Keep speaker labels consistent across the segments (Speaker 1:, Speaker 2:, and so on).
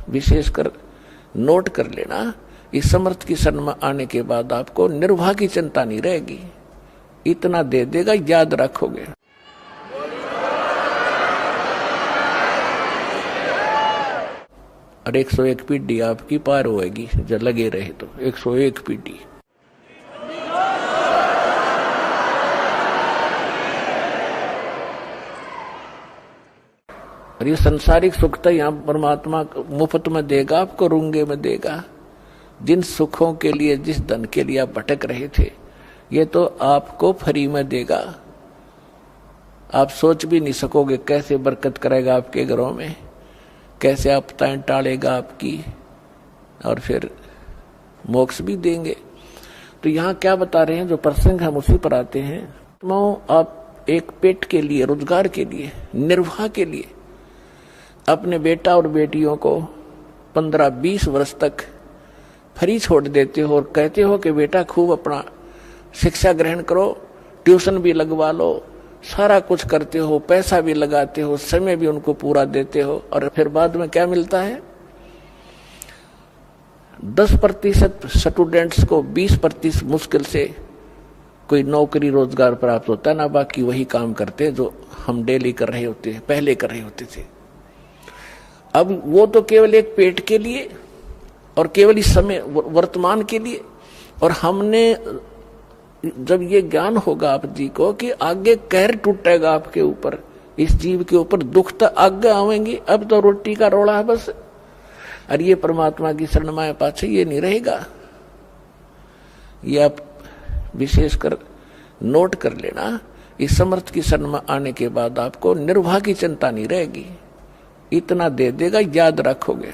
Speaker 1: विशेषकर नोट कर लेना, इस समर्थ की शरण में आने के बाद आपको निर्वाह की चिंता नहीं रहेगी। इतना दे देगा, याद रखोगे। और 101 पीढ़ी आपकी पार होएगी जब लगे रहे तो। 101 पीढ़ी। और ये संसारिक सुख तो यहाँ परमात्मा मुफ्त में देगा, आपको रूंगे में देगा। जिन सुखों के लिए, जिस धन के लिए आप भटक रहे थे, ये तो आपको फ्री में देगा। आप सोच भी नहीं सकोगे कैसे बरकत करेगा आपके घरों में, कैसे आपदाएं टालेगा आपकी, और फिर मोक्ष भी देंगे। तो यहाँ क्या बता रहे हैं, जो प्रसंग हम उसी पर आते हैं। तो आप एक पेट के लिए, रोजगार के लिए, निर्वाह के लिए अपने बेटा और बेटियों को 15-20 वर्ष तक फ्री छोड़ देते हो और कहते हो कि बेटा खूब अपना शिक्षा ग्रहण करो, ट्यूशन भी लगवा लो, सारा कुछ करते हो, पैसा भी लगाते हो, समय भी उनको पूरा देते हो, और फिर बाद में क्या मिलता है? 10% स्टूडेंट्स को 20% मुश्किल से कोई नौकरी रोजगार प्राप्त होता है ना, बाकी वही काम करते हैं जो हम डेली कर रहे होते हैं, पहले कर रहे होते थे। अब वो तो केवल एक पेट के लिए और केवल इस समय वर्तमान के लिए। और हमने जब ये ज्ञान होगा आप जी को कि आगे कहर टूटेगा आपके ऊपर, इस जीव के ऊपर दुख तो आगे आवेंगे, अब तो रोटी का रोड़ा है बस। और ये परमात्मा की शरण में पाछे ये नहीं रहेगा। ये आप विशेषकर नोट कर लेना, इस समर्थ की शरण में आने के बाद आपको निर्वाह की चिंता नहीं रहेगी। इतना दे देगा, याद रखोगे।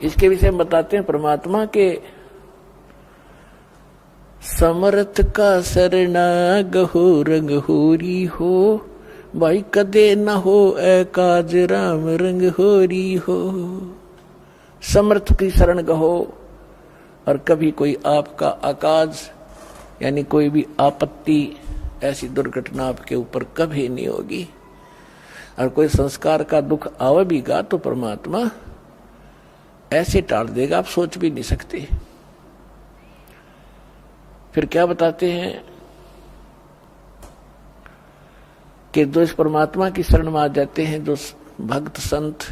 Speaker 1: इसके विषय में बताते हैं परमात्मा के समर्थ का सरना गहो रंग होरी हो, भाई कदे न हो एकाज राम रंग होरी हो। समर्थ की शरण गहो, और कभी कोई आपका आकाज यानी कोई भी आपत्ति, ऐसी दुर्घटना आपके ऊपर कभी नहीं होगी। और कोई संस्कार का दुख आवे भी गा तो परमात्मा ऐसे टाल देगा, आप सोच भी नहीं सकते। फिर क्या बताते हैं कि जो इस परमात्मा की शरण में आ जाते हैं, जो भक्त संत,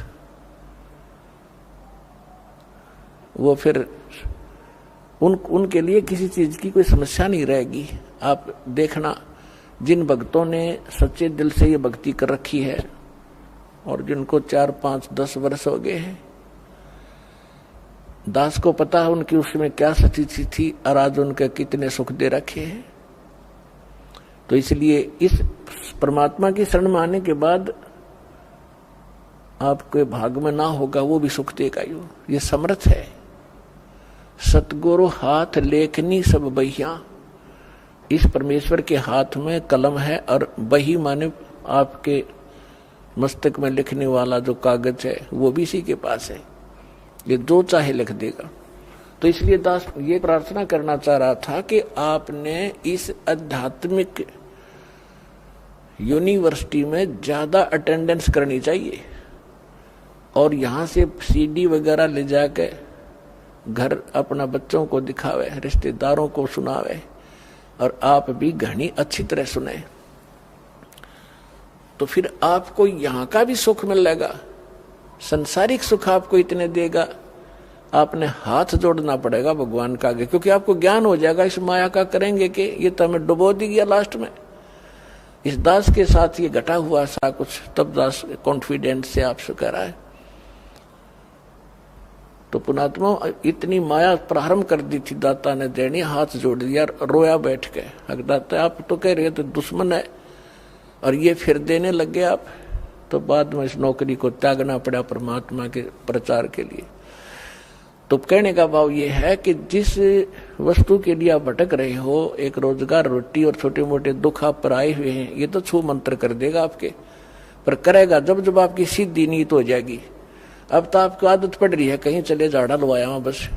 Speaker 1: वो फिर उनके लिए किसी चीज की कोई समस्या नहीं रहेगी। आप देखना, जिन भक्तों ने सच्चे दिल से ये भक्ति कर रखी है और जिनको 4, 5, 10 वर्ष हो गए हैं, दास को पता है उनकी उसमें क्या स्थिति थी और आज उनके कितने सुख दे रखे हैं। तो इसलिए इस परमात्मा की शरण में आने के बाद आपके भाग में ना होगा वो भी सुख देगा। ये समर्थ है। सतगुरु हाथ लेखनी सब बहिया, इस परमेश्वर के हाथ में कलम है और बही माने आपके मस्तक में लिखने वाला जो कागज है वो भी इसी के पास है। ये जो चाहे लिख देगा। तो इसलिए दास ये प्रार्थना करना चाह रहा था कि आपने इस आध्यात्मिक यूनिवर्सिटी में ज्यादा अटेंडेंस करनी चाहिए और यहां से सीडी वगैरह ले जाके घर अपना बच्चों को दिखावे, रिश्तेदारों को सुनावे और आप भी घनी अच्छी तरह सुने, तो फिर आपको यहां का भी सुख मिलेगा। संसारिक सुख आपको इतने देगा, आपने हाथ जोड़ना पड़ेगा भगवान का आगे, क्योंकि आपको ज्ञान हो जाएगा इस माया का करेंगे कि ये तो हमें डुबो दी गया लास्ट में। इस दास के साथ ये घटा हुआ सा कुछ, तब दास कॉन्फिडेंस से आपसे कह रहा है। तो पुणात्मा इतनी माया प्रारंभ कर दी थी दाता ने देनी, हाथ जोड़ दिया, रोया बैठ के। दाता आप तो कह रहे थे दुश्मन है और ये फिर देने लग गए आप, तो बाद में इस नौकरी को त्यागना पड़ा परमात्मा के प्रचार के लिए। तो कहने का भाव ये है कि जिस वस्तु के लिए आप भटक रहे हो, एक रोजगार, रोटी और छोटे मोटे दुख आप पर आए हुए हैं, ये तो छू मंत्र कर देगा आपके, पर करेगा जब जब आपकी सीधी नीयत हो जाएगी। अब तो आपको आदत पड़ रही है, कहीं चले झाड़ा लवाया वहां बस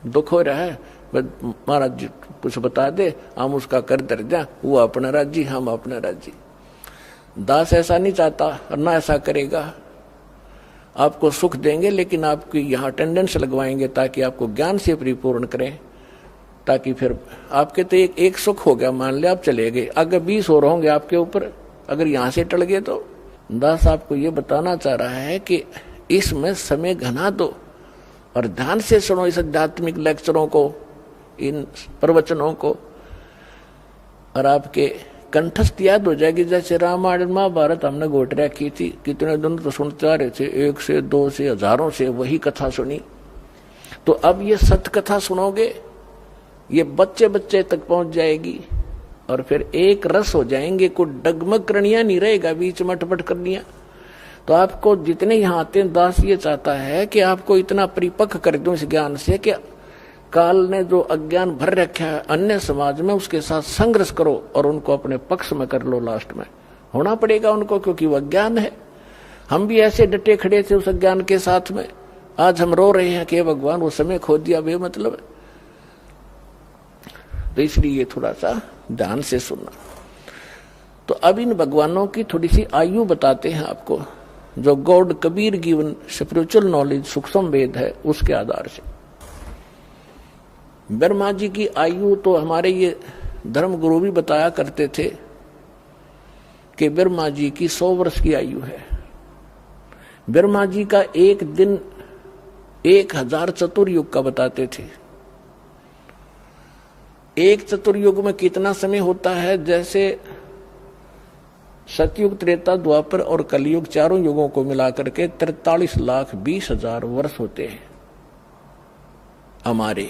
Speaker 1: दुख हो रहा है, महाराज जी कुछ बता दे, हम उसका कर दर जा, वो अपना राजी, हम अपना राजी। दास ऐसा नहीं चाहता और ना ऐसा करेगा। आपको सुख देंगे लेकिन आपकी यहाँ अटेंडेंस लगवाएंगे ताकि आपको ज्ञान से परिपूर्ण करें, ताकि फिर आपके तो एक सुख हो गया, मान लिया आप चले गए, अगर 20 और होंगे आपके ऊपर, अगर यहाँ से टल गए तो। दास आपको ये बताना चाह रहा है कि इसमें समय घना दो और ध्यान से सुनो इस आध्यात्मिक लेक्चरों को, इन प्रवचनों को, और आपके कंठस्थ याद हो जाएगी। जैसे रामायण महाभारत हमने गोटरिया की थी, कितने दिन तो सुनते आ रहे थे, 1 से 2 से हजारों से वही कथा सुनी। तो अब ये सत्य कथा सुनोगे, ये बच्चे बच्चे तक पहुंच जाएगी और फिर एक रस हो जाएंगे, कोई डगमग करनिया नहीं रहेगा, बीच में अटपट करनिया। तो आपको जितने यहाँ आते हैं, दास ये चाहता है कि आपको इतना परिपक्व कर दूं इस ज्ञान से कि काल ने जो अज्ञान भर रखा है अन्य समाज में, उसके साथ संघर्ष करो और उनको अपने पक्ष में कर लो। लास्ट में होना पड़ेगा उनको, क्योंकि वो अज्ञान है। हम भी ऐसे डटे खड़े थे उस अज्ञान के साथ में, आज हम रो रहे हैं कि भगवान वो समय खो दिया, बेमतलब। तो इसलिए थोड़ा सा ध्यान से सुनना। तो अब इन भगवानों की थोड़ी सी आयु बताते हैं आपको, जो God Kabir given spiritual knowledge सूक्ष्म वेद है उसके आधार से। ब्रह्मा जी की आयु तो हमारे ये धर्म गुरु भी बताया करते थे कि ब्रह्मा जी की 100 वर्ष की आयु है। ब्रह्मा जी का एक दिन 1000 चतुर्युग का बताते थे। एक चतुर्युग में कितना समय होता है? जैसे सतयुग, त्रेता, द्वापर और कलयुग, चारों युगों को मिलाकर के 43,20,000 वर्ष होते हैं हमारे।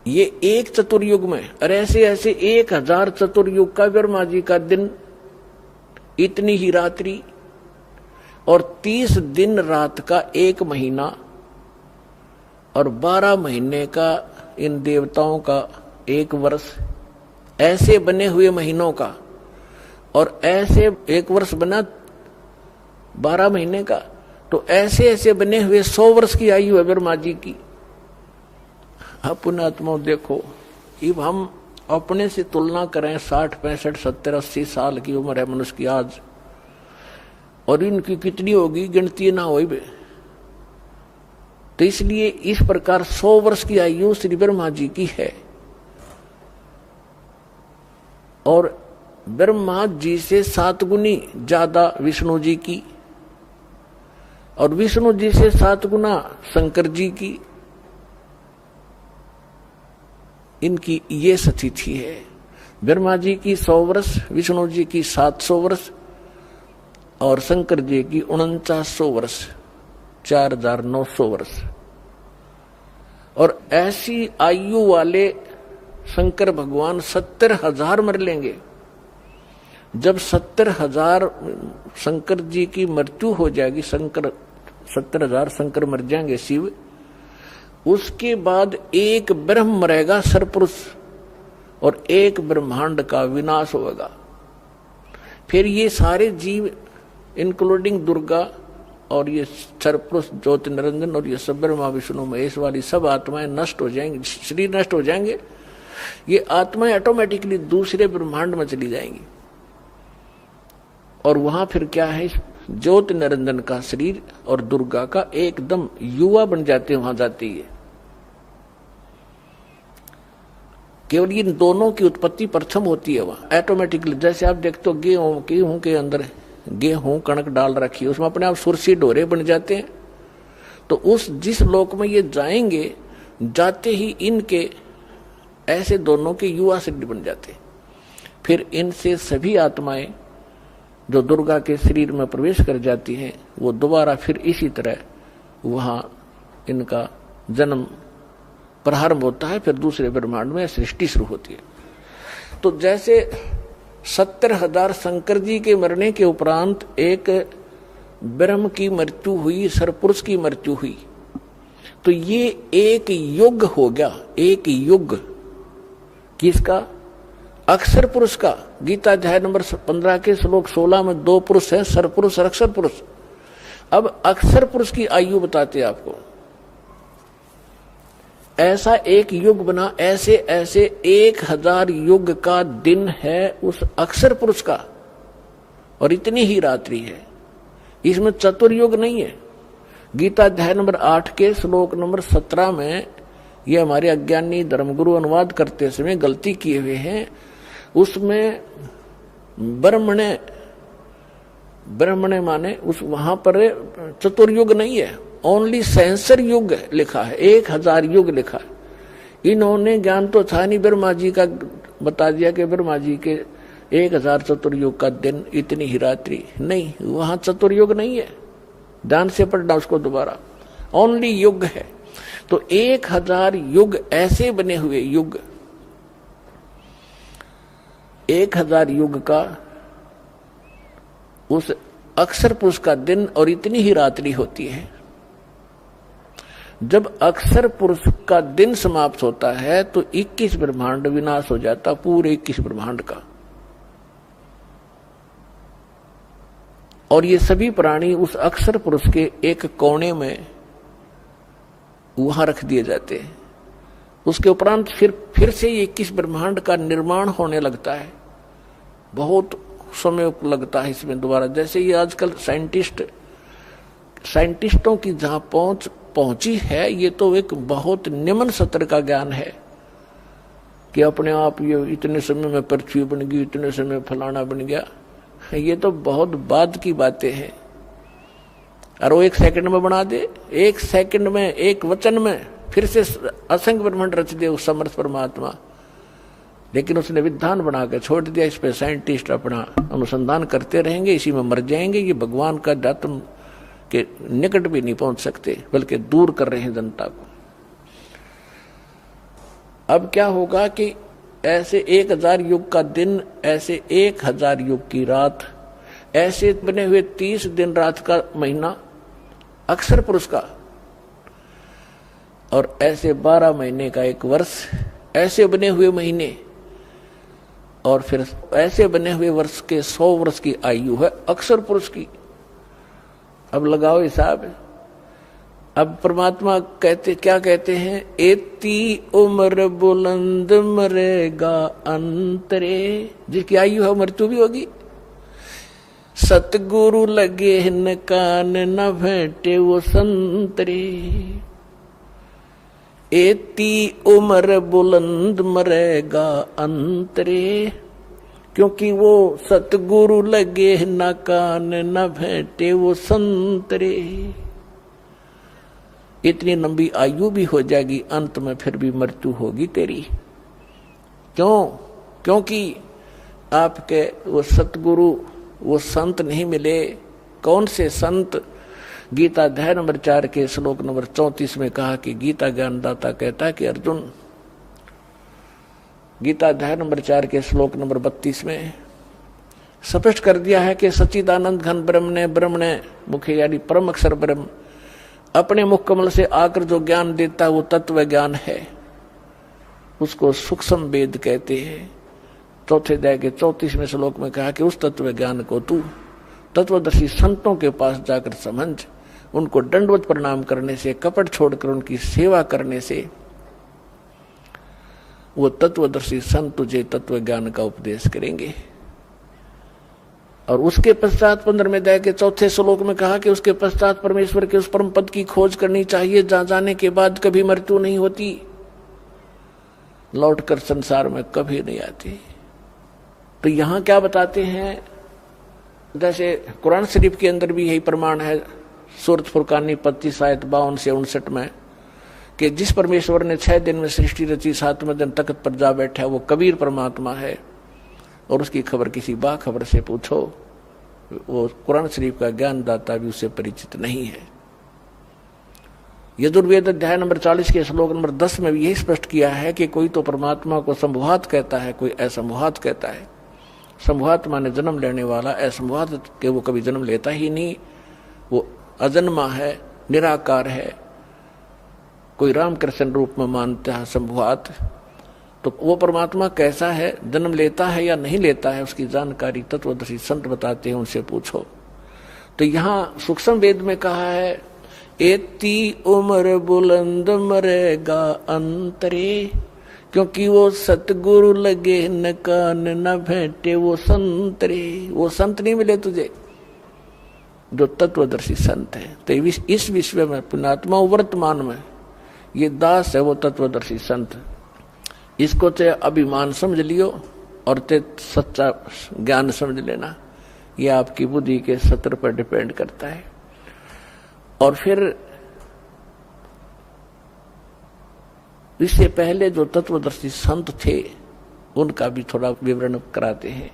Speaker 1: ये एक चतुर्युग में, और ऐसे ऐसे 1000 चतुर्युग का ब्रह्मा जी का दिन, इतनी ही रात्रि, और 30 दिन रात का एक महीना, और 12 महीने का इन देवताओं का एक वर्ष। ऐसे बने हुए महीनों का, और ऐसे एक वर्ष बना 12 महीने का, तो ऐसे ऐसे बने हुए 100 वर्ष की आयु है ब्रह्मा जी की। अपने आत्मा देखो, अब हम अपने से तुलना करें, 60, 65, 70, 80 साल की उम्र है मनुष्य की आज, और इनकी कितनी होगी गिनती ना हो। तो इसलिए इस प्रकार 100 वर्ष की आयु श्री ब्रह्मा जी की है। और ब्रह्मा जी से 7 गुनी ज्यादा विष्णु जी की, और विष्णु जी से 7 गुना शंकर जी की। इनकी ये स्थिति है। ब्रह्मा जी की 100 वर्ष, विष्णु जी की 700 वर्ष, और शंकर जी की 4900 वर्ष, 4900 वर्ष। और ऐसी आयु वाले शंकर भगवान 70,000 मर लेंगे। जब 70,000 शंकर जी की मृत्यु हो जाएगी, 70,000 शंकर मर जाएंगे शिव, उसके बाद एक ब्रह्म मरेगा सरपुरुष, और एक ब्रह्मांड का विनाश होगा। फिर ये सारे जीव इंक्लूडिंग दुर्गा और ये सरपुरुष ज्योति निरंजन और ये सब ब्रह्मा विष्णु महेश वाली सब आत्माएं नष्ट हो जाएंगी, शरीर नष्ट हो जाएंगे। ये आत्माएं ऑटोमेटिकली दूसरे ब्रह्मांड में चली जाएंगी, और वहां फिर क्या है, ज्योति निरंजन का शरीर और दुर्गा का एकदम युवा बन जाते हैं, वहां जाती है। केवल इन दोनों की उत्पत्ति प्रथम होती है वहां ऑटोमेटिकली। जैसे आप देखते हो गेहूं के अंदर गेहूं कणक डाल रखी है, उसमें अपने आप सुरसी डोरे बन जाते हैं। तो उस जिस लोक में ये जाएंगे, जाते ही इनके ऐसे दोनों के युवा शरीर बन जाते। फिर इनसे सभी आत्माएं जो दुर्गा के शरीर में प्रवेश कर जाती हैं, वो दोबारा फिर इसी तरह वहां इनका जन्म प्रारंभ होता है। फिर दूसरे ब्रह्मांड में सृष्टि शुरू होती है। तो जैसे 70,000 शंकर जी के मरने के उपरांत एक ब्रह्म की मृत्यु हुई, सरपुरुष की मृत्यु हुई, तो ये एक युग हो गया। एक युग किसका? अक्षर पुरुष का। गीता अध्याय नंबर 15 के श्लोक 16 में 2 पुरुष है, सरपुरुष और अक्षर पुरुष। अब अक्षर पुरुष की आयु बताते हैं आपको। ऐसा एक युग बना, ऐसे ऐसे 1000 युग का दिन है उस अक्षर पुरुष का। और इतनी ही रात्रि है। इसमें चतुर्युग नहीं है। गीता अध्याय नंबर 8 के श्लोक नंबर 17 में ये हमारे अज्ञानी धर्मगुरु अनुवाद करते समय गलती किए हुए हैं। उसमें ब्रह्मणे माने उस वहां पर चतुर्युग नहीं है, ओनली सेंसर युग लिखा है, 1000 युग लिखा है। इन्होंने ज्ञान तो था नहीं, ब्रह्मा जी का बता दिया कि ब्रह्मा जी के 1000 चतुर्युग का दिन, इतनी ही रात्रि। नहीं, वहां चतुर्युग नहीं है, ध्यान से पढ़ना उसको दोबारा, ओनली युग है। तो 1000 युग ऐसे बने हुए युग, 1000 युग का उस अक्षर पुरुष का दिन और इतनी ही रात्रि होती है। जब अक्षर पुरुष का दिन समाप्त होता है तो 21 ब्रह्मांड विनाश हो जाता, पूरे 21 ब्रह्मांड का। और ये सभी प्राणी उस अक्षर पुरुष के एक कोने में वहां रख दिए जाते हैं। उसके उपरांत फिर से 21 ब्रह्मांड का निर्माण होने लगता है। बहुत समय लगता है इसमें दोबारा। जैसे ये आजकल साइंटिस्टों की जहां पहुंची है, ये तो एक बहुत निम्न स्तर का ज्ञान है कि अपने आप ये इतने समय में पृथ्वी बन गई, इतने समय में फलाना बन गया। ये तो बहुत बाद की बातें हैं। और वो 1 सेकंड में बना दे, 1 सेकंड में, 1 वचन में फिर से असंख्य ब्रह्मांड रच दे उस समर्थ परमात्मा। लेकिन उसने विधान बना के छोड़ दिया। इस पे साइंटिस्ट अपना अनुसंधान करते रहेंगे, इसी में मर जाएंगे। ये भगवान का अध्यात्म के निकट भी नहीं पहुंच सकते, बल्कि दूर कर रहे हैं जनता को। अब क्या होगा कि ऐसे 1000 युग का दिन, ऐसे 1000 युग की रात, ऐसे बने हुए 30 दिन रात का महीना अक्षर पुरुष का, और ऐसे 12 महीने का एक वर्ष, ऐसे बने हुए महीने, और फिर ऐसे बने हुए वर्ष के 100 वर्ष की आयु है अक्षर पुरुष की। अब लगाओ हिसाब। अब परमात्मा क्या कहते हैं? एती उम्र बुलंद मरेगा अंतरे, जिसकी आयु है मृत्यु भी होगी। सतगुरु लगे न कान न भेंटे वो संतरे। एती उम्र बुलंद मरेगा अंतरे, क्योंकि वो सतगुरु लगे न कान न भेंटे वो संतरे। इतनी लंबी आयु भी हो जाएगी, अंत में फिर भी मृत्यु होगी तेरी। क्यों? क्योंकि आपके वो सतगुरु, वो संत नहीं मिले। कौन से संत? गीता अध्याय नंबर 4 के श्लोक नंबर 34 में कहा कि गीता ज्ञानदाता कहता है कि अर्जुन, गीता अध्याय नंबर 4 के श्लोक नंबर 32 में स्पष्ट कर दिया है कि सच्चिदानंद घन ब्रह्म ने मुख्य यानी परम अक्षर ब्रह्म अपने मुख कमल से आकर जो ज्ञान देता है वो तत्व ज्ञान है। उसको सूक्ष्म वेद कहते हैं। चौथे अध्याय के 34वें श्लोक में कहा कि उस तत्व ज्ञान को तू तत्वदर्शी संतों के पास जाकर समझ, उनको दंडवत प्रणाम करने से, कपट छोड़कर उनकी सेवा करने से वो तत्वदर्शी संत तुझे तत्व ज्ञान का उपदेश करेंगे। और उसके पश्चात 15वें अध्याय के 4थे श्लोक में कहा कि उसके पश्चात परमेश्वर के उस परम पद की खोज करनी चाहिए जहां जाने के बाद कभी मृत्यु नहीं होती, लौटकर संसार में कभी नहीं आती। तो यहां क्या बताते हैं? जैसे कुरान शरीफ के अंदर भी यही प्रमाण है, सूरत फुरकानी 25 आयत 52 से 59 में, कि जिस परमेश्वर ने 6 दिन में सृष्टि रची, 7वें दिन तख्त पर जा बैठा, वो कबीर परमात्मा है। और उसकी खबर किसी बाखबर से पूछो, वो कुरान शरीफ का ज्ञानदाता भी उससे परिचित नहीं है। यजुर्वेद अध्याय नंबर 40 के श्लोक नंबर 10 में भी यही स्पष्ट किया है कि कोई तो परमात्मा को संभुवात कहता है, कोई असंभुवात कहता है। संभुवात माने जन्म लेने वाला, असंभुवात के वो कभी जन्म लेता ही नहीं, वो अजन्मा है, निराकार है। कोई रामकृष्ण रूप में मानता है संभुवात, तो वो परमात्मा कैसा है, जन्म लेता है या नहीं लेता है, उसकी जानकारी तत्वदर्शी संत बताते हैं, उनसे पूछो। तो यहाँ सूक्ष्म वेद में कहा है, एती उम्र बुलंद मरेगा अंतरे, क्योंकि वो सतगुरु लगे न कान न भेंटे वो संतरे, वो संत नहीं मिले तुझे जो तत्वदर्शी संत है। तो इस विश्व में पुण्यात्मा वर्तमान में ये दास है वो तत्वदर्शी संत। इसको ते अभिमान समझ लियो और ते सच्चा ज्ञान समझ लेना। ये आपकी बुद्धि के सत्र पर डिपेंड करता है। और फिर इससे पहले जो तत्वदर्शी संत थे उनका भी थोड़ा विवरण कराते हैं।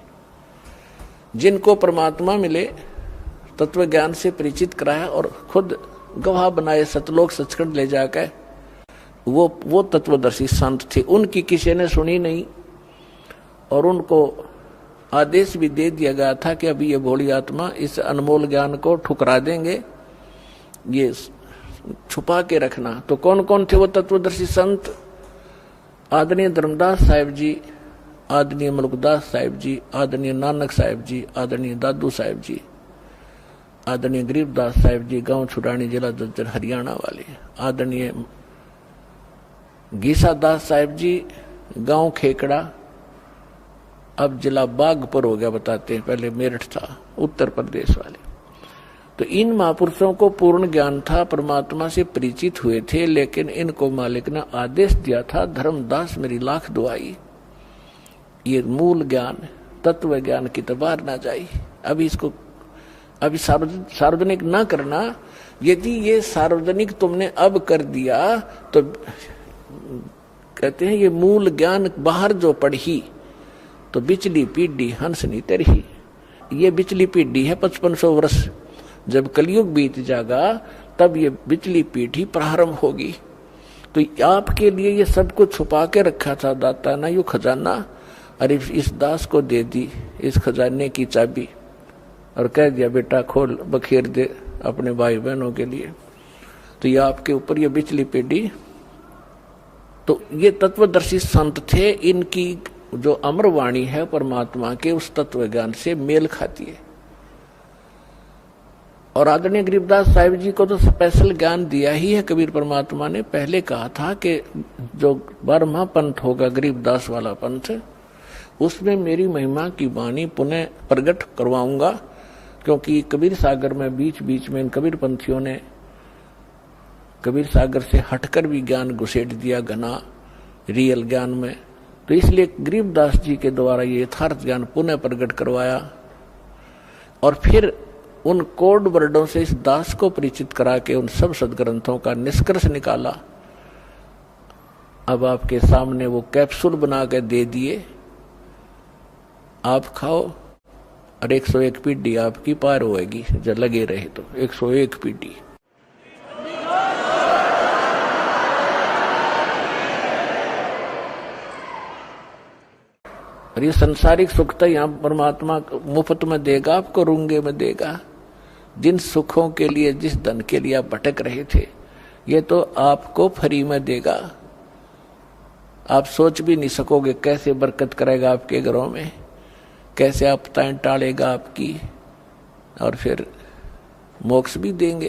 Speaker 1: जिनको परमात्मा मिले, तत्व ज्ञान से परिचित कराया और खुद गवाह बनाए सतलोक सचखंड ले जाकर, वो तत्वदर्शी संत थे। उनकी किसी ने सुनी नहीं और उनको आदेश भी दे दिया गया था कि अभी ये भोली आत्मा इस अनमोल ज्ञान को ठुकरा देंगे, ये छुपा के रखना। तो कौन कौन थे वो तत्वदर्शी संत? आदरणीय धर्मदास साहिब जी, आदरणीय मलुकदास साहिब जी, आदरणीय नानक साहिब जी, आदरणीय दादू साहिब जी, आदरणीय गरीबदास साहिब जी, गांव छुड़ानी, जिला जज्जर, हरियाणा वाले, आदरणीय गीसा दास साहिब जी, गांव खेकड़ा, अब जिला बागपुर हो गया बताते हैं, पहले मेरठ था, उत्तर प्रदेश वाले। तो इन महापुरुषों को पूर्ण ज्ञान था, परमात्मा से परिचित हुए थे, लेकिन इनको मालिक ने आदेश दिया था, धर्मदास मेरी लाख दुआई, ये मूल ज्ञान तत्व ज्ञान की तो बाहर ना जाए, अभी सार्वजनिक ना करना। यदि ये सार्वजनिक तुमने अब कर दिया तो कहते हैं ये मूल ज्ञान बाहर जो पढ़ी तो बिचली पीढ़ी हंस नहीं तरही। ये बिचली पीढ़ी है 5500 वर्ष, जब कलयुग बीत जाएगा तब ये बिचली पीढ़ी प्रारंभ होगी। तो आपके लिए ये सब कुछ छुपा के रखा था दाता ना, यू खजाना, अरे इस दास को दे दी इस खजाने की चाबी और कह दिया बेटा खोल बखेर दे अपने भाई बहनों के लिए। तो ये आपके ऊपर ये बिचली पीढ़ी। तो ये तत्वदर्शी संत थे, इनकी जो अमर वाणी है परमात्मा के उस तत्व ज्ञान से मेल खाती है। और आदरणीय गरीबदास साहिब जी को तो स्पेशल ज्ञान दिया ही है कबीर परमात्मा ने। पहले कहा था कि जो 12वां पंथ होगा गरीबदास वाला पंथ, उसमें मेरी महिमा की वाणी पुनः प्रकट करवाऊंगा, क्योंकि कबीर सागर में बीच बीच में इन कबीर पंथियों ने कबीर सागर से हटकर भी ज्ञान घुसेट दिया घना रियल ज्ञान में। तो इसलिए गरीबदास जी के द्वारा ये यथार्थ ज्ञान पुनः प्रकट करवाया और फिर उन कोड वर्डों से इस दास को परिचित करा के उन सब सदग्रंथों का निष्कर्ष निकाला। अब आपके सामने वो कैप्सूल बना के दे दिए, आप खाओ और 101 पीढ़ी आपकी पार होएगी जब लगे रहे तो 101 पीढ़ी। और ये संसारिक सुख तो यहाँ परमात्मा मुफ्त में देगा, आपको रूंगे में देगा। जिन सुखों के लिए, जिस धन के लिए आप भटक रहे थे, ये तो आपको फ्री में देगा। आप सोच भी नहीं सकोगे कैसे बरकत करेगा आपके घरों में, कैसे आपदाएं टालेगा आपकी, और फिर मोक्ष भी देंगे।